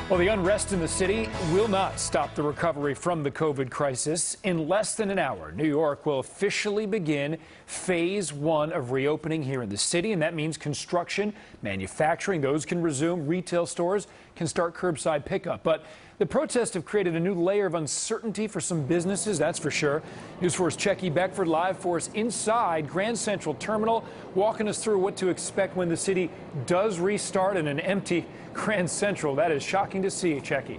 Well, the unrest in the city will not stop the recovery from the COVID crisis. In less than an hour, New York will officially begin phase 1 of reopening here in the city, and that means construction, manufacturing, those can resume, retail stores can start curbside pickup. But the protests have created a new layer of uncertainty for some businesses, that's for sure. News 4's Checkey Beckford live for us inside Grand Central Terminal, walking us through what to expect when the city does restart in an empty Grand Central. That is shocking to see, Checkey.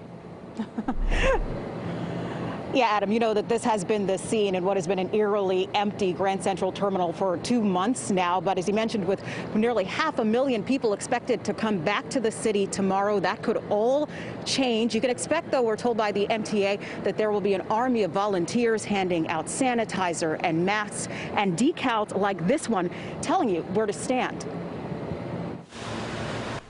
Yeah, Adam, you know that this has been the scene in what has been an eerily empty Grand Central Terminal for 2 months now. But as you mentioned, with nearly 500,000 people expected to come back to the city tomorrow, that could all change. You can expect, though, we're told by the MTA that there will be an army of volunteers handing out sanitizer and masks and decals like this one telling you where to stand.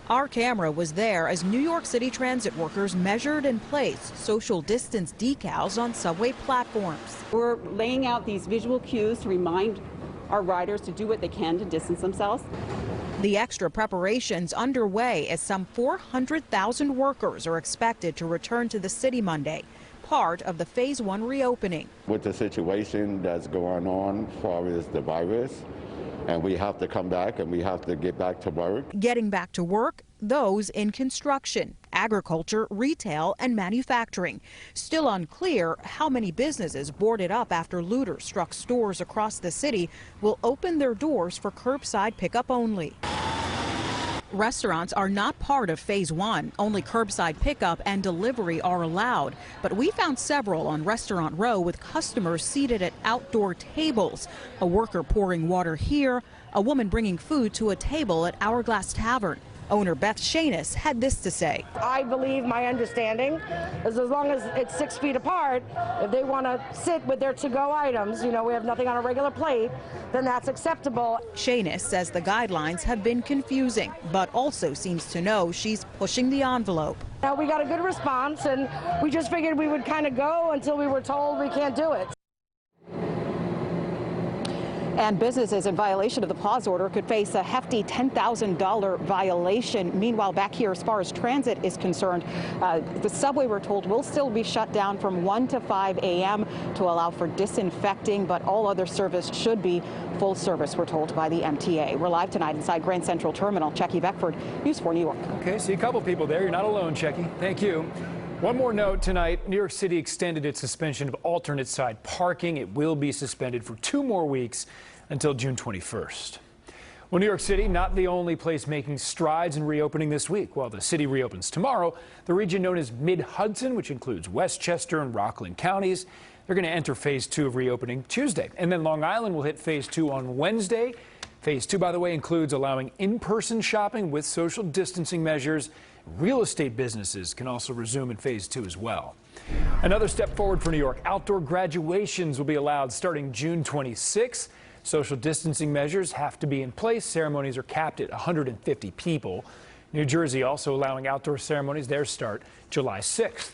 Our camera was there as New York City transit workers measured and placed social distance decals on subway platforms. We're laying out these visual cues to remind our riders to do what they can to distance themselves. The extra preparations underway as some 400,000 workers are expected to return to the city Monday, part of the phase 1 reopening. With the situation that's going on as far as the virus, and we have to come back and we have to get back to work. Getting back to work, those in construction, agriculture, retail, and manufacturing. Still unclear how many businesses boarded up after looters struck stores across the city will open their doors for curbside pickup only. Restaurants are not part of phase 1. Only curbside pickup and delivery are allowed. But we found several on Restaurant Row with customers seated at outdoor tables. A worker pouring water here, a woman bringing food to a table at Hourglass Tavern. Owner Beth Shanis had this to say. I believe my understanding is as long as it's 6 feet apart, if they want to sit with their to-go items, you know, we have nothing on a regular plate, then that's acceptable. Shanis says the guidelines have been confusing, but also seems to know she's pushing the envelope. Now, we got a good response, and we just figured we would kind of go until we were told we can't do it. And businesses in violation of the pause order could face a hefty $10,000 violation. Meanwhile, back here, as far as transit is concerned, the subway, we're told, will still be shut down from 1 to 5 a.m. to allow for disinfecting, but all other service should be full service, we're told by the MTA. We're live tonight inside Grand Central Terminal. Checkey Beckford, News 4 New York. Okay, see a couple people there. You're not alone, Checkey. Thank you. One more note tonight. New York City extended its suspension of alternate side parking. It will be suspended for 2 more weeks until June 21st. Well, New York City, not the only place making strides in reopening this week. While the city reopens tomorrow, the region known as Mid-Hudson, which includes Westchester and Rockland counties, they're going to enter phase 2 of reopening Tuesday. And then Long Island will hit phase 2 on Wednesday. Phase 2, by the way, includes allowing in-person shopping with social distancing measures. Real estate businesses can also resume in phase 2 as well. Another step forward for New York. Outdoor graduations will be allowed starting June 26th. Social distancing measures have to be in place. Ceremonies are capped at 150 people. New Jersey also allowing outdoor ceremonies. Theirs start July 6th.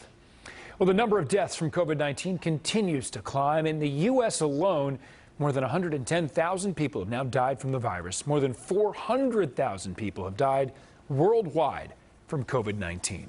Well, the number of deaths from COVID-19 continues to climb. In the U.S. alone, more than 110,000 people have now died from the virus. More than 400,000 people have died worldwide from COVID-19.